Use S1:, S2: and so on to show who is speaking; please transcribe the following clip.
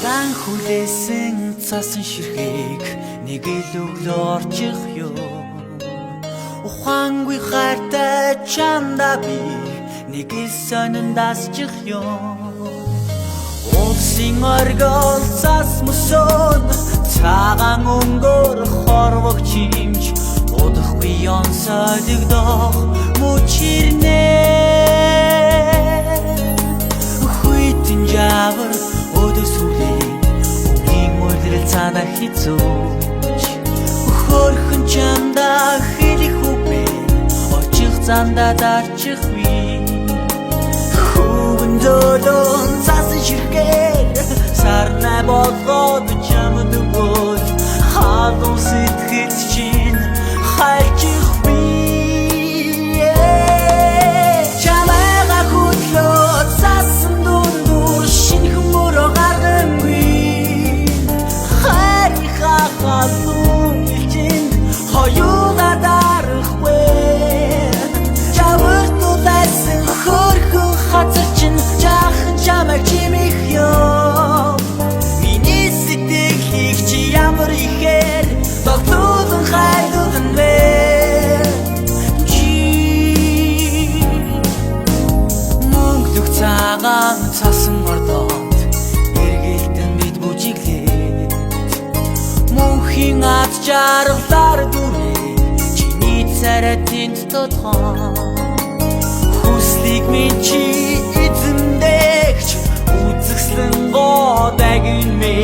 S1: Удаан хүлээсэн цасан ширхэг нэг илүүглөө орчих ёо. Ухаангүй хайртай чамда би нэг ил сонин дасчих ёо. Улсын оргил цас мөсөн цагаан өнгөөр хорвогч юмч удахгүй онцолгдох мөчирнэ. Хүйтэн жавар өдөсүлээ өмнгийн мөдрөл цаана хизүүч хөрхөн чамда хэлэх үгүй очих занда дарчих би. Хүүгэн зөөлөн цасан ширхгээр сарнай болгоод чамд өгөөд халуун сэтгэл чинь хайчих би. Чамайга хөдлөө цасан дундуур шинхэн мөрөө гаргангүй хайрынхаа халуун элчинд хоёуга дарахгүй. Чамд тулайсан хөрхөн хацар чинь жаахан чамайг чимэх ёо. Миний сэтгэлийг чи ямар ихээр тогтуулан хайрлуулан бэ. Мөнгөлөх цагаан цасан ордонд эргэлтэн бид бүжиглээд мөнхийн ад жаргалаар дүрээ чиний царай тэнд тодхон. Хүслийг минь чи эзэмдэгч үзэсгэлэн годагин мэ